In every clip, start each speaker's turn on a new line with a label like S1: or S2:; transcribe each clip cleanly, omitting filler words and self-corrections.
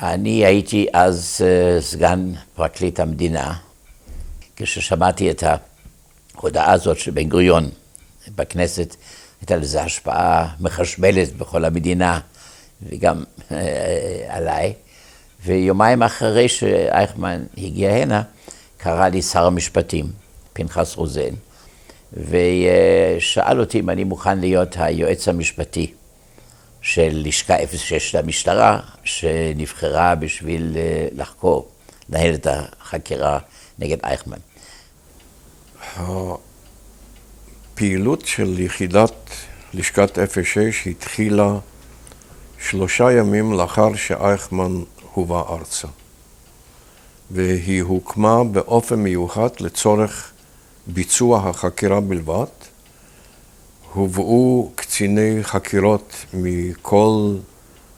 S1: אני הייתי אז סגן פרקליט המדינה, כששמעתי את ההודעה הזאת של בן גוריון בכנסת, הייתה לזה השפעה מחשבלת בכל המדינה וגם עליי. ויומיים אחרי שאייכמן הגיע הנה, קרא לי שר המשפטים, פנחס רוזן, ושאל אותי אם אני מוכן להיות היועץ המשפטי של לשכה 06 למשטרה, שנבחרה בשביל לחקור, לנהל את החקירה נגד אייכמן.
S2: הפעילות של יחידת לשכת 06 התחילה 3 ימים לאחר שאייכמן הובא ארצה. והיא הוקמה באופן מיוחד לצורך ביצוע החקירה בלבד. הובאו קציני חקירות מכל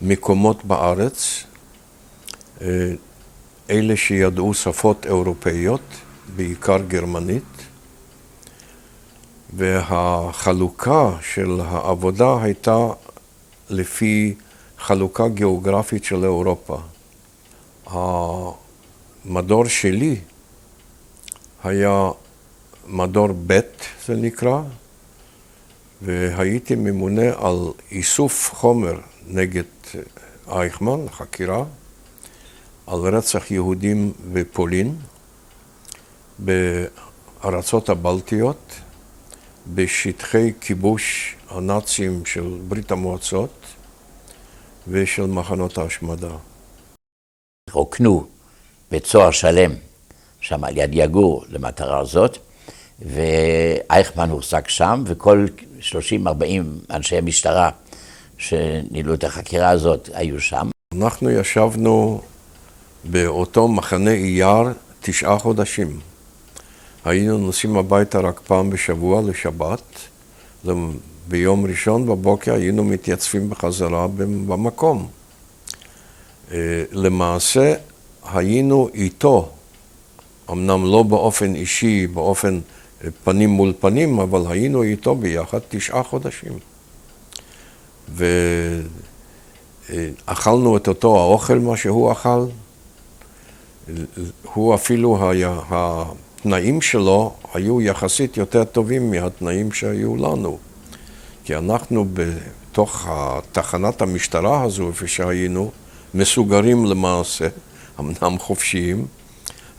S2: מקומות בארץ, אלה שידעו שפות אירופאיות, בעיקר גרמנית, והחלוקה של העבודה הייתה לפי חלוקה גיאוגרפית של אירופה. המדור שלי היה מדור ב' זה נקרא, והייתי ממונה על איסוף חומר נגד אייכמן, חקירה, על רצח יהודים בפולין, בארצות הבלטיות, בשטחי כיבוש הנאצים של ברית המועצות ושל מחנות ההשמדה.
S1: רוקנו בצוהר שלם, שם על יד יגור למטרה הזאת, ואייכמן הוחזק שם, וכל 30-40 אנשי המשטרה שניהלו את החקירה הזאת היו שם.
S2: אנחנו ישבנו באותו מחנה אייר 9 חודשים. היינו נוסעים הביתה רק פעם בשבוע לשבת, ביום ראשון בבוקר היינו מתייצבים בחזרה במקום. למעשה היינו איתו, אמנם לא באופן אישי, באופן פנים מול פנים, אבל היינו איתו ביחד 9 חודשים. ואכלנו את אותו האוכל מה שהוא אכל. הוא אפילו התנאים שלו היו יחסית יותר טובים מהתנאים שהיו לנו. כי אנחנו בתוך תחנת המשטרה הזו, איפה שהיינו, מסוגרים למעשה, אמנם חופשיים,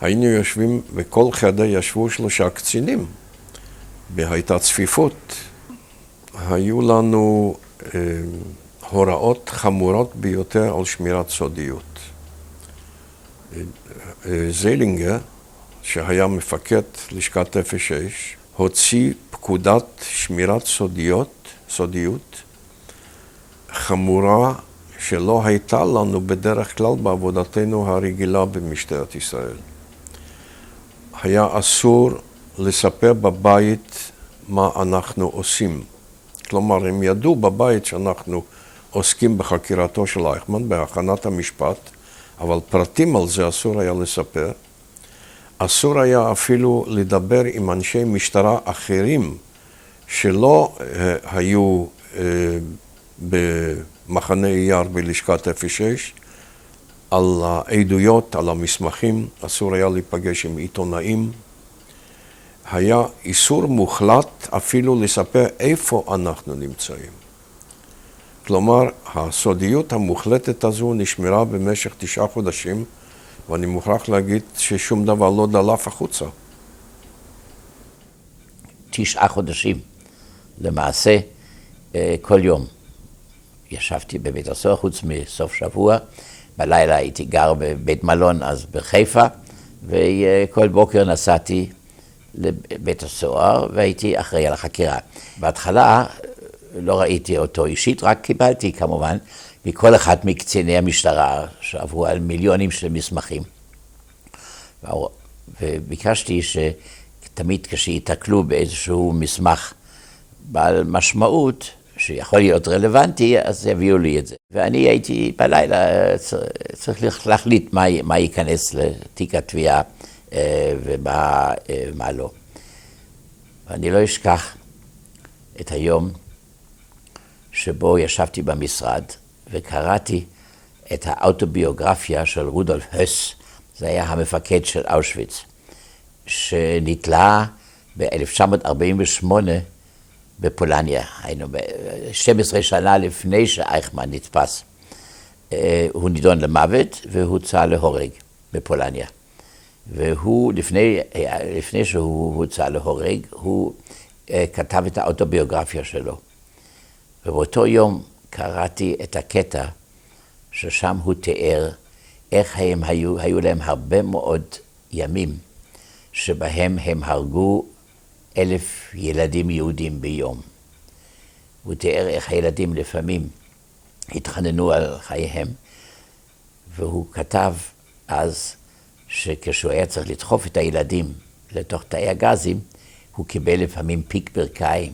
S2: היינו יושבים, בכל חדר ישבו 3 קצינים, והייתה צפיפות. היו לנו הוראות חמורות ביותר על שמירת סודיות. זלינגר, שהיה מפקד לשכת 06, הוציא פקודת שמירת סודיות חמורה שלא הייתה לנו בדרך כלל בעבודתנו הרגילה במשטרת ישראל. היה אסור לספר בבית מה אנחנו עושים. כלומר, הם ידעו בבית שאנחנו עוסקים בחקירתו של אייכמן, בהכנת המשפט, אבל פרטים על זה אסור היה לספר. אסור היה אפילו לדבר עם אנשי משטרה אחרים שלא היו במחנה אייר בלשכת 06, על העדויות, על המסמכים, אסור היה להיפגש עם עיתונאים. היה איסור מוחלט אפילו לספר איפה אנחנו נמצאים. כלומר, הסודיות המוחלטת הזו נשמרה במשך 9 חודשים, ואני מוכרח להגיד ששום דבר לא דלף החוצה.
S1: 9 חודשים. למעשה, כל יום ישבתי בבית הסוהר, חוץ מסוף שבוע. בלילה הייתי גר בבית מלון אז בחיפה, וכל בוקר נסעתי לבית הסוהר והייתי אחראי על החקירה. בהתחלה לא ראיתי אותו אישית, רק קיבלתי כמובן מכל אחד מקציני המשטרה שעברו על מיליונים של מסמכים. וביקשתי שתמיד כשיתקלו באיזשהו מסמך בעל משמעות שיכול להיות רלוונטי, אז יביאו לי את זה. ואני הייתי בלילה צריך להחליט מה ייכנס לתיק התביעה ומה לא. ואני לא אשכח את היום שבו ישבתי במשרד וקראתי את האוטוביוגרפיה של רודולף הס, זה היה המפקד של אושוויץ, שנתלה ב-1948 בפולניה, היינו 12 שנה לפני שאייכמן נתפס. הוא נידון למוות והוצא להורג בפולניה. והוא, לפני שהוא הוצא להורג, הוא כתב את האוטוביוגרפיה שלו. ובאותו יום קראתי את הקטע ששם הוא תיאר איך היו להם הרבה מאוד ימים שבהם הם הרגו 1,000 ילדים יהודים ביום. הוא תיאר איך הילדים לפעמים התחננו על חייהם, והוא כתב אז שכשהוא היה צריך לדחוף את הילדים לתוך תאי הגזים, הוא קיבל לפעמים פיק ברכיים.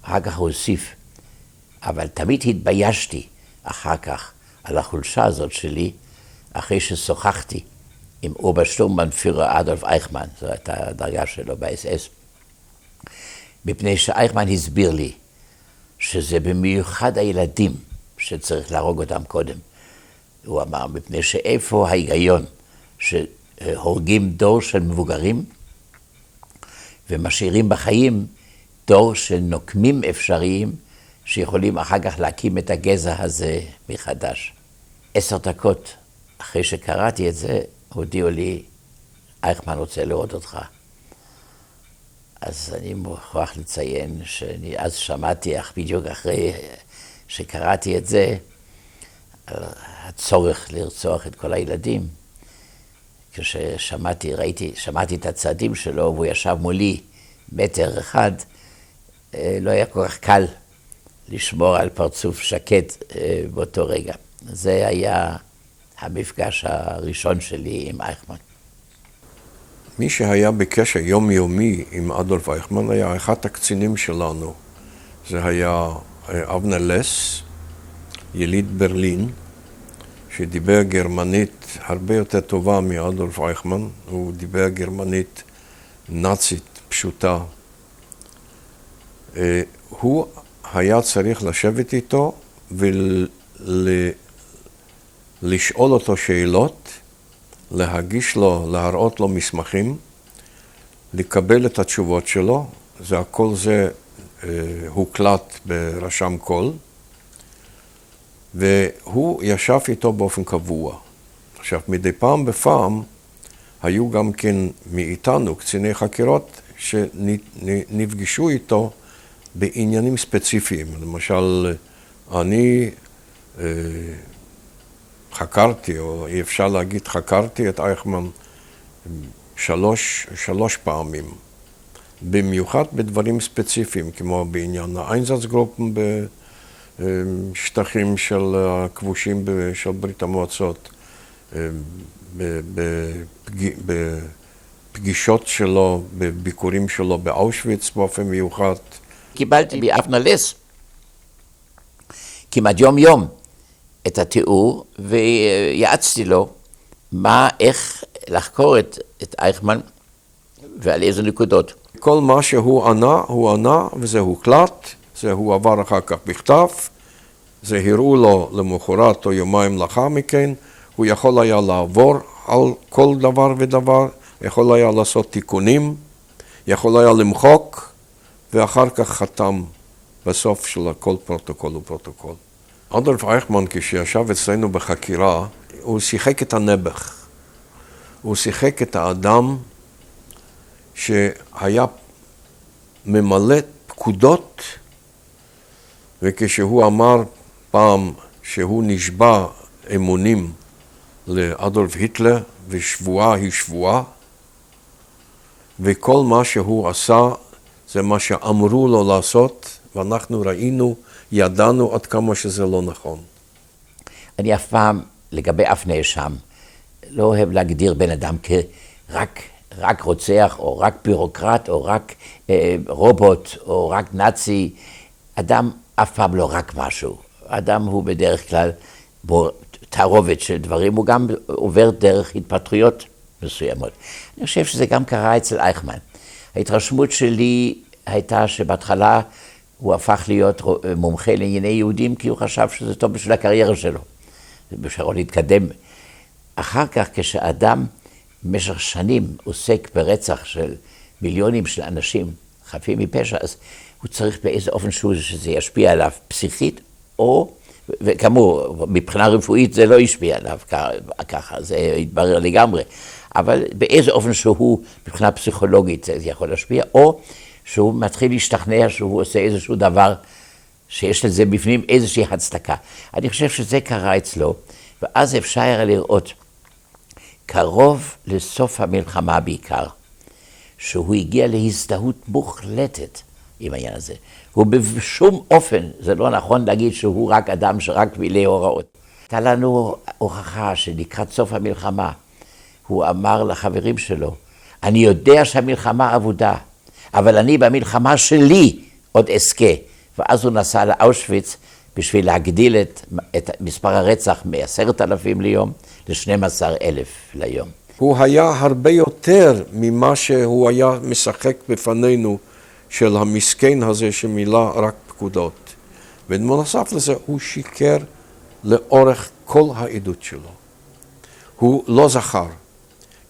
S1: אחר כך הוא הוסיף, אבל תמיד התביישתי אחר כך על החולשה הזאת שלי, אחרי ששוחחתי עם אוברשטורמבנפירר אדולף אייכמן, זו הייתה הדרגה שלו ב-SS, מפני שאייכמן הסביר לי שזה במיוחד הילדים שצריך להרוג אותם קודם. הוא אמר, מפני שאיפה ההיגיון שהורגים דור של מבוגרים ומשאירים בחיים דור של נוקמים אפשריים שיכולים אחר כך להקים את הגזע הזה מחדש. 10 דקות אחרי שקראתי את זה, הודיעו לי, אייכמן רוצה לראות אותך. אז אני מוכרח לציין שאני אז שמעתי, אך בדיוק אחרי שקראתי את זה, על הצורך לרצוח את כל הילדים. כששמעתי, שמעתי את הצעדים שלו, והוא ישב מולי 1-1 מטר, לא היה כל כך קל לשמור על פרצוף שקט באותו רגע. זה היה המפגש הראשון שלי עם אייכמן.
S2: מי שהיה בקשר יומיומי עם אדולף אייכמן היה אחד הקצינים שלנו. זה היה אבנר לס, יליד ברלין, שדיבר גרמנית הרבה יותר טובה מאדולף אייכמן. הוא דיבר גרמנית נאצית פשוטה. הוא היה צריך לשבת איתו ולשאול אותו שאלות, להגיש לו, להראות לו מסמכים, לקבל את התשובות שלו. זה הכל זה הוקלט ברשם קול, והוא ישב איתו באופן קבוע. עכשיו, מדי פעם בפעם היו גם כן מאיתנו קציני חקירות שנפגשו איתו בעניינים ספציפיים. למשל, אני חקרתי, או אי אפשר להגיד חקרתי את אייכמן 3 פעמים. במיוחד בדברים ספציפיים, כמו בעניין האיינזאצגרופן בשטחים של הכבושים של ברית המועצות, בפגישות שלו, בביקורים שלו באושוויץ באופן מיוחד.
S1: קיבלתי מאבנר לס כמעט יום את התיאור, ויעצתי לו איך לחקור את אייכמן ועל איזה נקודות.
S2: כל מה שהוא ענה, וזה הוקלט, זה הוא עבר אחר כך בכתב, זה הראו לו למחרת או יומיים לאחר מכן, הוא יכול היה לעבור על כל דבר ודבר, יכול היה לעשות תיקונים, יכול היה למחוק, ואחר כך חתם בסוף של כל פרוטוקול ופרוטוקול. אדולף אייכמן, כשישב אצלנו בחקירה, הוא שיחק את הנעבך. הוא שיחק את האדם שהיה ממלא פקודות, וכשהוא אמר פעם שהוא נשבע אמונים לאדולף היטלר, ושבועה היא שבועה, וכל מה שהוא עשה זה מה שאמרו לו לעשות, ואנחנו ראינו, ידענו עד כמה שזה לא נכון.
S1: אני אף פעם, לגבי אף נאשם, לא אוהב להגדיר בן אדם כרק רוצח, או רק בירוקרט, או רק רובוט, או רק נאצי. אדם אף פעם לא רק משהו. אדם הוא בדרך כלל תערובת של דברים, הוא גם עובר דרך התפתחויות מסוימות. אני חושב שזה גם קרה אצל אייכמן. ההתרשמות שלי הייתה שבהתחלה הוא הפך להיות מומחה לענייני יהודים, כי הוא חשב שזה טוב בשביל הקריירה שלו. בשרון להתקדם. אחר כך כשאדם במשך שנים עוסק ברצח של מיליונים של אנשים חפים מפשע, אז הוא צריך באיזה אופן שזה ישפיע עליו פסיכית, או, וכאמור, מבחינה רפואית זה לא ישפיע עליו ככה, זה יתברר לגמרי, אבל באיזה אופן שהוא מבחינה פסיכולוגית זה יכול להשפיע, או שהוא מתחיל להשתכנע שהוא עושה איזשהו דבר שיש לזה בפנים איזושהי הצדקה. אני חושב שזה קרה אצלו, ואז אפשר היה לראות קרוב לסוף המלחמה בעיקר, שהוא הגיע להזדהות מוחלטת עם העניין הזה. הוא בשום אופן, זה לא נכון להגיד שהוא רק אדם שרק מילא הוראות. הייתה לנו הוכחה שלקראת סוף המלחמה, הוא אמר לחברים שלו, אני יודע שהמלחמה אבודה, אבל אני במלחמה שלי עוד אזכה. ואז הוא נסע לאושוויץ בשביל להגדיל את מספר הרצח מ10,000 ליום ל12,000 ליום.
S2: הוא היה הרבה יותר ממה שהוא היה משחק בפנינו של המסכן הזה שמילא רק פקודות. ובנוסף לזה הוא שיקר לאורך כל העדות שלו. הוא לא זכר.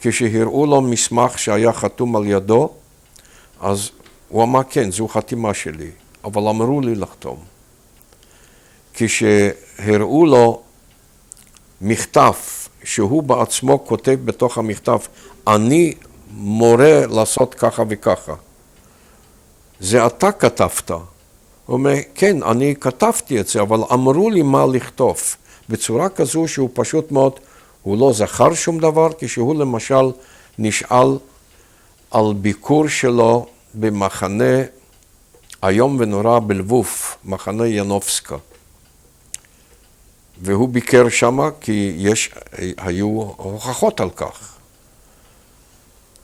S2: כשהראו לו מסמך שהיה חתום על ידו, אז הוא אמר כן, זו חתימה שלי, אבל אמרו לי לחתום. כשהראו לו מכתב שהוא בעצמו כותב בתוך המכתב, אני מורה לעשות ככה וככה. זה אתה כתבת. הוא אומר, כן, אני כתבתי את זה, אבל אמרו לי מה לכתוב. בצורה כזו שהוא פשוט מאוד, הוא לא זכר שום דבר, כשהוא למשל נשאל על ביקור שלו במחנה איום ונורא בלבוב, מחנה ינובסקה. והוא ביקר שם כי היו הוכחות על כך.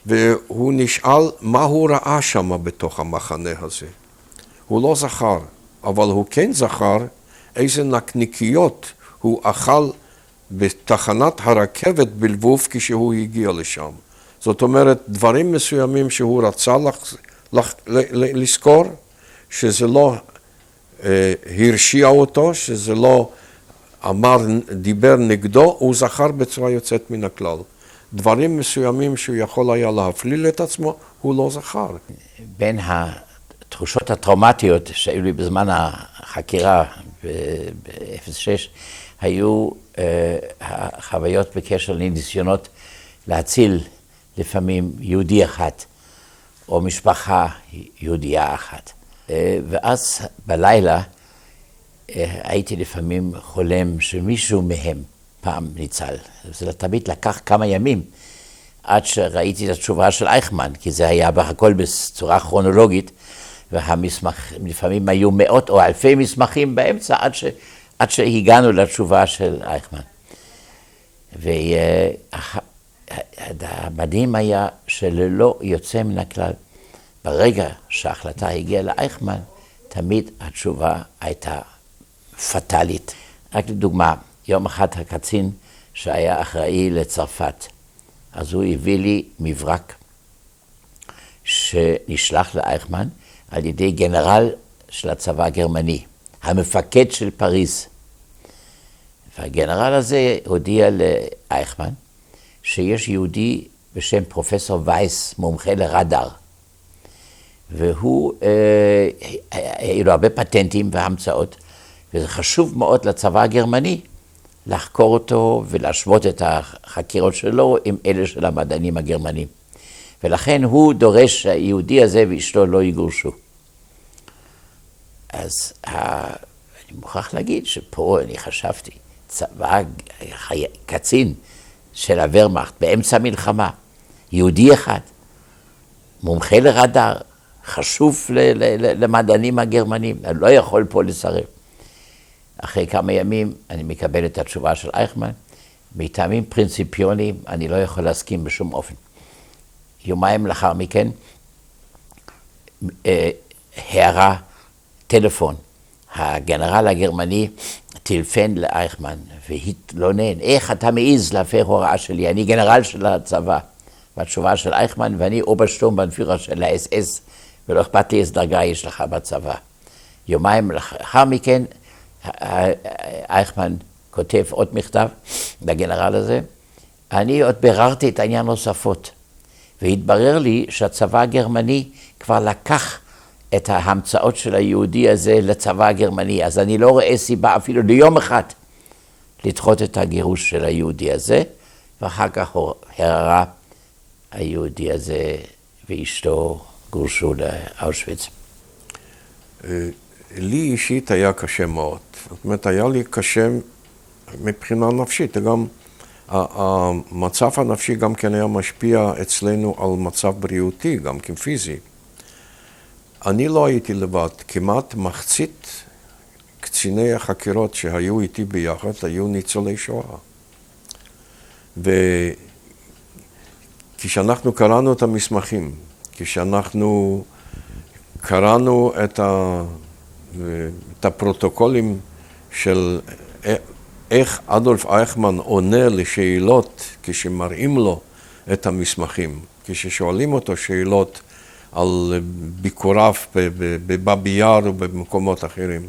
S2: והוא נשאל מה הוא ראה שם בתוך המחנה הזה. הוא לא זכר, אבל הוא כן זכר איזה נקניקיות הוא אכל בתחנת הרכבת בלבוב כשהוא הגיע לשם. זאת אומרת, דברים מסוימים שהוא רצה לזכור, שזה לא הרשיע אותו, שזה לא דיבר נגדו, הוא זכר בצורה יוצאת מן הכלל. דברים מסוימים שהוא יכול היה להפליל את עצמו, הוא לא זכר.
S1: בין התחושות הטראומטיות שהיו לי בזמן החקירה ב-06, היו החוויות בקשר לניסיונות להציל לפעמים יהודי אחד, או משפחה יהודייה אחת. ואז בלילה הייתי לפעמים חולם שמישהו מהם פעם ניצל. זה תמיד לקח כמה ימים עד שראיתי את התשובה של אייכמן, כי זה היה הכל בצורה כרונולוגית, והמסמכים לפעמים היו מאות או אלפי מסמכים באמצע עד שהגענו לתשובה של אייכמן. והמדהים היה שללא יוצא מן הכלל, ברגע שההחלטה הגיעה לאייכמן, תמיד התשובה הייתה פטלית. רק לדוגמה, יום אחד הקצין שהיה אחראי לצרפת, אז הוא הביא לי מברק שנשלח לאייכמן על ידי גנרל של הצבא הגרמני, המפקד של פריז. והגנרל הזה הודיע לאייכמן שיש יהודי בשם פרופסור וייס, מומחה לרדאר. והוא, היו לו הרבה פטנטים והמצאות, וזה חשוב מאוד לצבא הגרמני לחקור אותו ולהשוות את החקירות שלו עם אלה של המדענים הגרמנים. ולכן הוא דורש שהיהודי הזה ואשתו לא יגורשו. אז אני מוכרח להגיד שפה אני חשבתי, צבא קצין של הוורמאכט באמצע מלחמה, יהודי אחד, מומחה לרדאר, חשוב למדענים הגרמנים, אני לא יכול פה לסרב. אחרי כמה ימים אני מקבל את התשובה של אייכמן, מטעמים פרינציפיוניים אני לא יכול להסכים בשום אופן. יומיים לאחר מכן, הערה טלפון, הגנרל הגרמני טלפן לאייכמן והתלונן, איך אתה מעז להפר הוראה שלי, אני גנרל של הצבא. והתשובה של אייכמן, ואני אוברשטורמבנפירר של האס-אס, ולא אכפת לי איזה דרגה יש לך בצבא. יומיים לאחר מכן, אייכמן כותב עוד מכתב לגנרל הזה, אני עוד ביררתי את העניין נוספות, והתברר לי שהצבא הגרמני כבר לקח את ההמצאות של היהודי הזה לצבא הגרמני, אז אני לא רואה סיבה אפילו ליום אחד לדחות את הגירוש של היהודי הזה, ואחר כך הררה היהודי הזה ואשתו גורשו לאושוויץ.
S2: לי אישית היה קשה מאוד. זאת אומרת, היה לי קשה מבחינה נפשית. גם המצב הנפשי גם כן היה משפיע אצלנו על מצב בריאותי, גם כן פיזי. אני לא הייתי לבד. כמעט מחצית קציני החקירות שהיו איתי ביחד היו ניצולי שואה. וכשאנחנו קראנו את המסמכים, כשאנחנו קראנו את הפרוטוקולים של איך אדולף אייכמן עונה לשאלות כשמראים לו את המסמכים, כששואלים אותו שאלות על ביקוריו בבאבי יאר ובמקומות אחרים.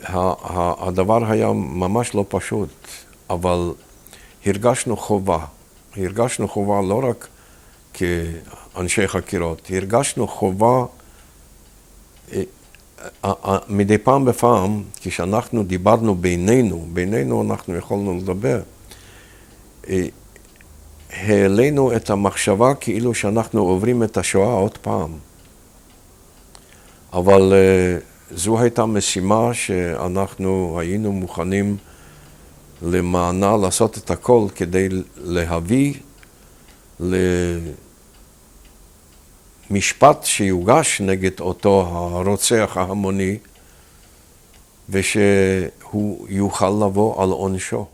S2: הדבר היה ממש לא פשוט, אבל הרגשנו חובה. הרגשנו חובה לא רק כאנשי חקירות, הרגשנו חובה מדי פעם בפעם, כשאנחנו דיברנו בינינו אנחנו יכולנו לדבר, העלינו את המחשבה כאילו שאנחנו עוברים את השואה עוד פעם. אבל זו הייתה משימה שאנחנו היינו מוכנים למענה לעשות את הכל כדי להביא למשפט שיוגש נגד אותו הרוצח ההמוני ושהוא יוכל לבוא על עונשו.